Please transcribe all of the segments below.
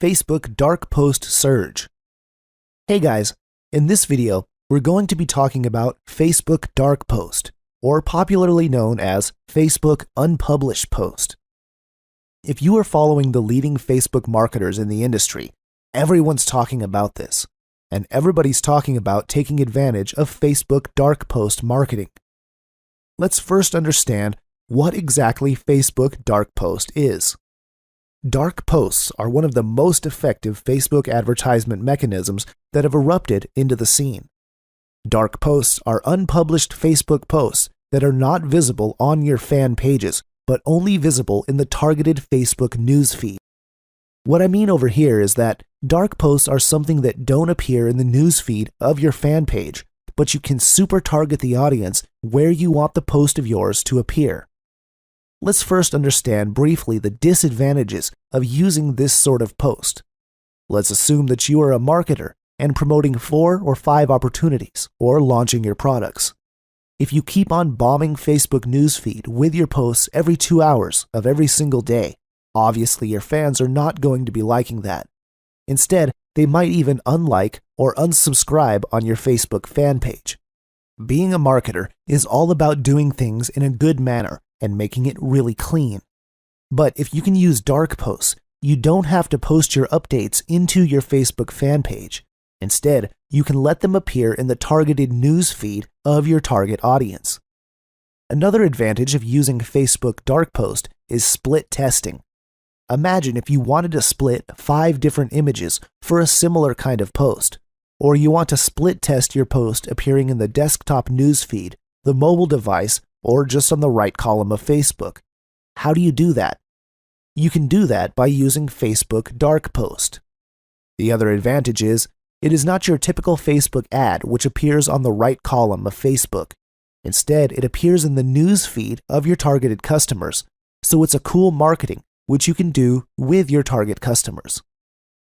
Facebook dark post surge. Hey guys, in this video, we're going to be talking about Facebook dark post, or popularly known as Facebook unpublished post. If you are following the leading Facebook marketers in the industry, everyone's talking about this, and everybody's talking about taking advantage of Facebook dark post marketing. Let's first understand what exactly Facebook dark post is. Dark posts are one of the most effective Facebook advertisement mechanisms that have erupted into the scene. Dark posts are unpublished Facebook posts that are not visible on your fan pages, but only visible in the targeted Facebook newsfeed. What I mean over here is that dark posts are something that don't appear in the newsfeed of your fan page, but you can super target the audience where you want the post of yours to appear. Let's first understand briefly the disadvantages of using this sort of post. Let's assume that you are a marketer and promoting 4 or 5 opportunities or launching your products. If you keep on bombing Facebook newsfeed with your posts every 2 hours of every single day, obviously your fans are not going to be liking that. Instead, they might even unlike or unsubscribe on your Facebook fan page. Being a marketer is all about doing things in a good manner and making it really clean. But if you can use dark posts, you don't have to post your updates into your Facebook fan page. Instead, you can let them appear in the targeted news feed of your target audience. Another advantage of using Facebook dark post is split testing. Imagine if you wanted to split 5 different images for a similar kind of post, or you want to split test your post appearing in the desktop news feed, the mobile device, or just on the right column of Facebook. How do you do that? You can do that by using Facebook dark post. The other advantage is, it is not your typical Facebook ad which appears on the right column of Facebook. Instead, it appears in the news feed of your targeted customers, so it's a cool marketing which you can do with your target customers.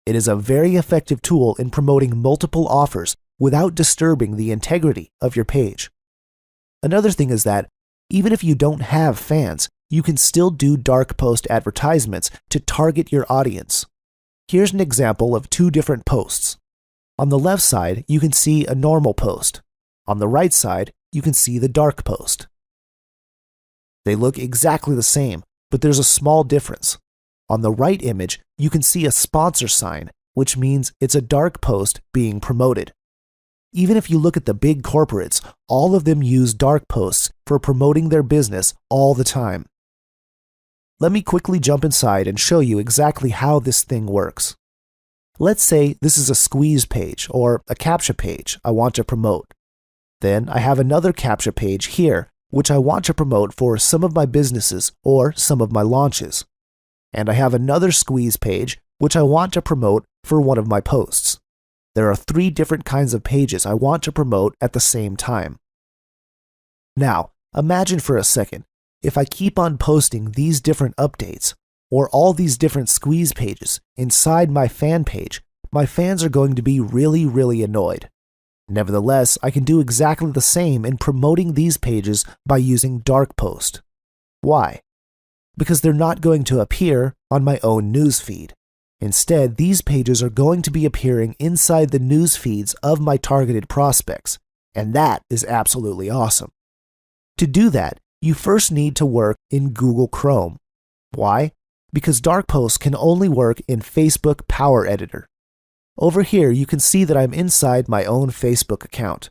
It is a very effective tool in promoting multiple offers without disturbing the integrity of your page. Another thing is that even if you don't have fans, you can still do dark post advertisements to target your audience. Here's an example of 2 different posts. On the left side, you can see a normal post. On the right side, you can see the dark post. They look exactly the same, but there's a small difference. On the right image, you can see a sponsor sign, which means it's a dark post being promoted. Even if you look at the big corporates, all of them use dark posts for promoting their business all the time. Let me quickly jump inside and show you exactly how this thing works. Let's say this is a squeeze page or a CAPTCHA page I want to promote. Then I have another CAPTCHA page here, which I want to promote for some of my businesses or some of my launches. And I have another squeeze page, which I want to promote for one of my posts. There are 3 different kinds of pages I want to promote at the same time. Now, imagine for a second, if I keep on posting these different updates, or all these different squeeze pages inside my fan page, my fans are going to be really annoyed. Nevertheless, I can do exactly the same in promoting these pages by using dark post. Why? Because they're not going to appear on my own news feed. Instead, these pages are going to be appearing inside the news feeds of my targeted prospects, and that is absolutely awesome. To do that, you first need to work in Google Chrome. Why? Because dark posts can only work in Facebook Power Editor. Over here, you can see that I'm inside my own Facebook account.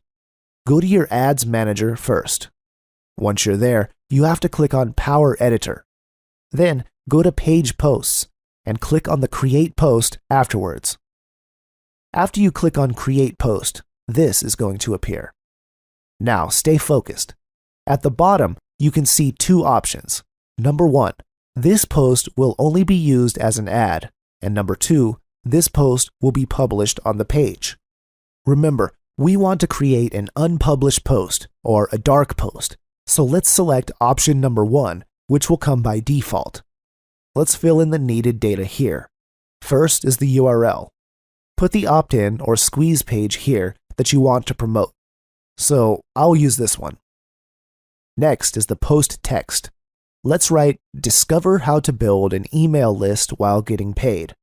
Go to your Ads Manager first. Once you're there, you have to click on Power Editor. Then, go to Page Posts and click on the Create Post afterwards. After you click on Create Post, this is going to appear. Now, stay focused. At the bottom, you can see 2 options. Number 1, this post will only be used as an ad, and number 2, this post will be published on the page. Remember, we want to create an unpublished post, or a dark post, so let's select option number 1, which will come by default. Let's fill in the needed data here. First is the URL. Put the opt-in or squeeze page here that you want to promote. So I'll use this one. Next is the post text. Let's write, "Discover how to build an email list while getting paid."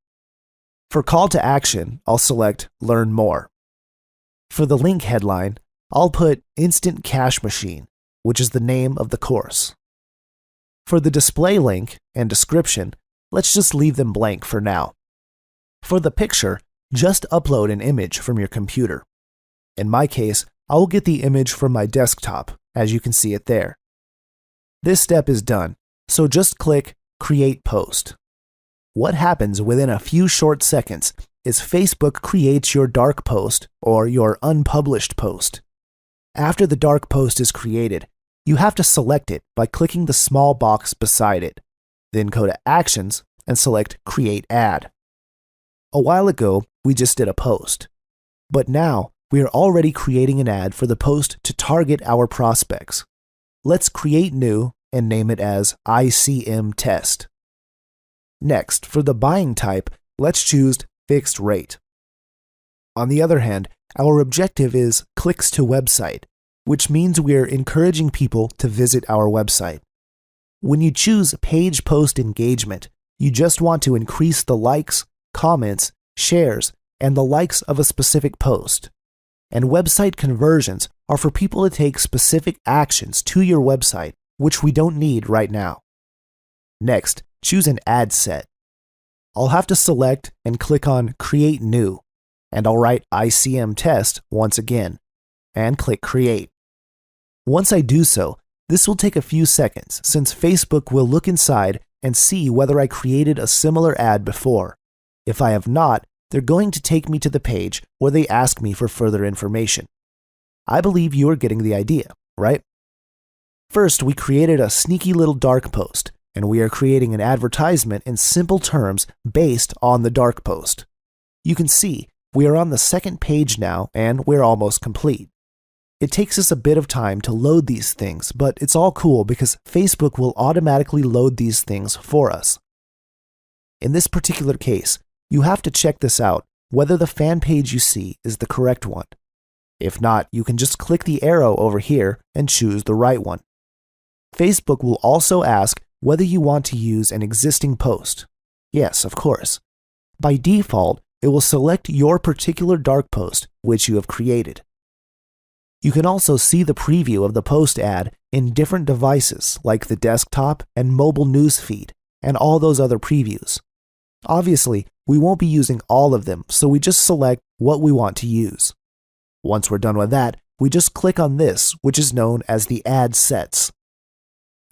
For call to action, I'll select Learn More. For the link headline, I'll put Instant Cash Machine, which is the name of the course. For the display link and description, let's just leave them blank for now. For the picture, just upload an image from your computer. In my case, I will get the image from my desktop, as you can see it there. This step is done, so just click Create Post. What happens within a few short seconds is Facebook creates your dark post or your unpublished post. After the dark post is created, you have to select it by clicking the small box beside it. Then go to Actions and select Create Ad. A while ago, we just did a post. But now, we are already creating an ad for the post to target our prospects. Let's create new and name it as ICM Test. Next, for the buying type, let's choose Fixed Rate. On the other hand, our objective is clicks to website, which means we are encouraging people to visit our website. When you choose Page Post Engagement, you just want to increase the likes, comments, shares, and the likes of a specific post. And website conversions are for people to take specific actions to your website, which we don't need right now. Next, choose an ad set. I'll have to select and click on Create New, and I'll write ICM Test once again, and click Create. Once I do so, this will take a few seconds since Facebook will look inside and see whether I created a similar ad before. If I have not, they're going to take me to the page where they ask me for further information. I believe you are getting the idea, right? First, we created a sneaky little dark post, and we are creating an advertisement in simple terms based on the dark post. You can see we are on the second page now, and we're almost complete. It takes us a bit of time to load these things, but it's all cool because Facebook will automatically load these things for us. In this particular case, you have to check this out, whether the fan page you see is the correct one. If not, you can just click the arrow over here and choose the right one. Facebook will also ask whether you want to use an existing post. Yes, of course. By default, it will select your particular dark post which you have created. You can also see the preview of the post ad in different devices like the desktop and mobile news feed and all those other previews. Obviously, we won't be using all of them, so we just select what we want to use. Once we're done with that, we just click on this, which is known as the Ad Sets.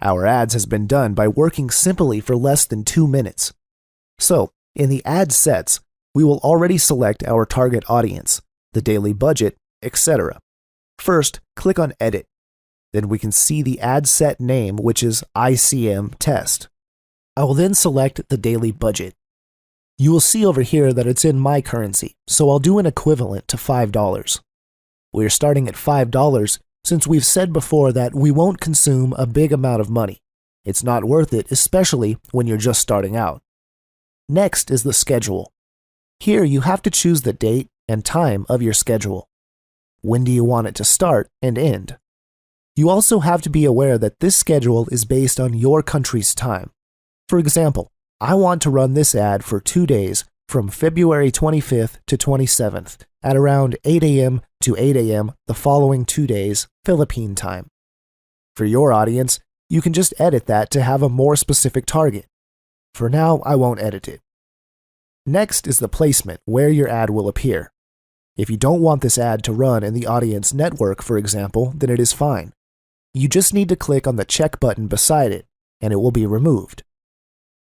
Our ads has been done by working simply for less than 2 minutes. So, in the Ad Sets, we will already select our target audience, the daily budget, etc. First, click on Edit. Then we can see the ad set name, which is ICM Test. I will then select the daily budget. You will see over here that it's in my currency, so I'll do an equivalent to $5. We're starting at $5 since we've said before that we won't consume a big amount of money. It's not worth it, especially when you're just starting out. Next is the schedule. Here you have to choose the date and time of your schedule. When do you want it to start and end? You also have to be aware that this schedule is based on your country's time. For example, I want to run this ad for 2 days from February 25th to 27th at around 8 a.m. to 8 a.m. the following 2 days, Philippine time. For your audience, you can just edit that to have a more specific target. For now, I won't edit it. Next is the placement, where your ad will appear. If you don't want this ad to run in the audience network, for example, then it is fine. You just need to click on the check button beside it, and it will be removed.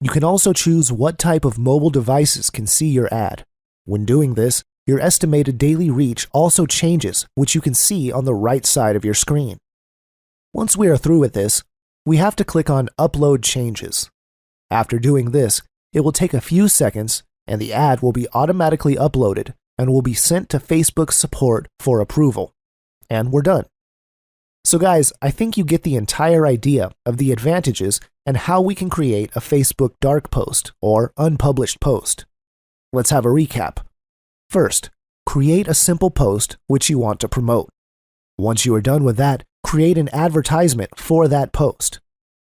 You can also choose what type of mobile devices can see your ad. When doing this, your estimated daily reach also changes, which you can see on the right side of your screen. Once we are through with this, we have to click on Upload Changes. After doing this, it will take a few seconds, and the ad will be automatically uploaded and will be sent to Facebook support for approval. And we're done. So guys, I think you get the entire idea of the advantages and how we can create a Facebook dark post or unpublished post. Let's have a recap. First, create a simple post which you want to promote. Once you are done with that, create an advertisement for that post.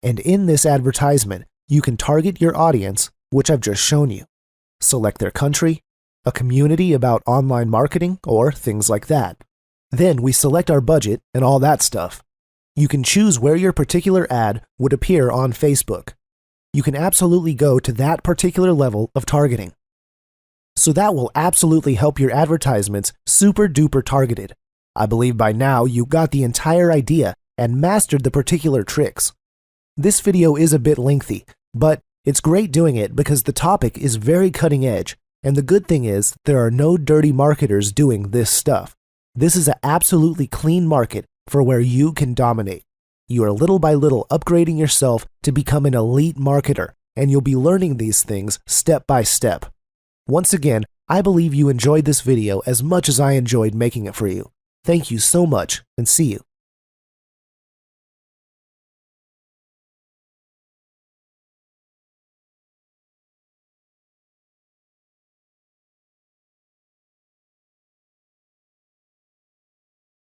And in this advertisement, you can target your audience, which I've just shown you. Select their country, a community about online marketing, or things like that. Then we select our budget and all that stuff. You can choose where your particular ad would appear on Facebook. You can absolutely go to that particular level of targeting. So that will absolutely help your advertisements super duper targeted. I believe by now you got the entire idea and mastered the particular tricks. This video is a bit lengthy, but it's great doing it because the topic is very cutting edge, and the good thing is there are no dirty marketers doing this stuff. This is an absolutely clean market for where you can dominate. You are little by little upgrading yourself to become an elite marketer, and you'll be learning these things step by step. Once again, I believe you enjoyed this video as much as I enjoyed making it for you. Thank you so much, and see you.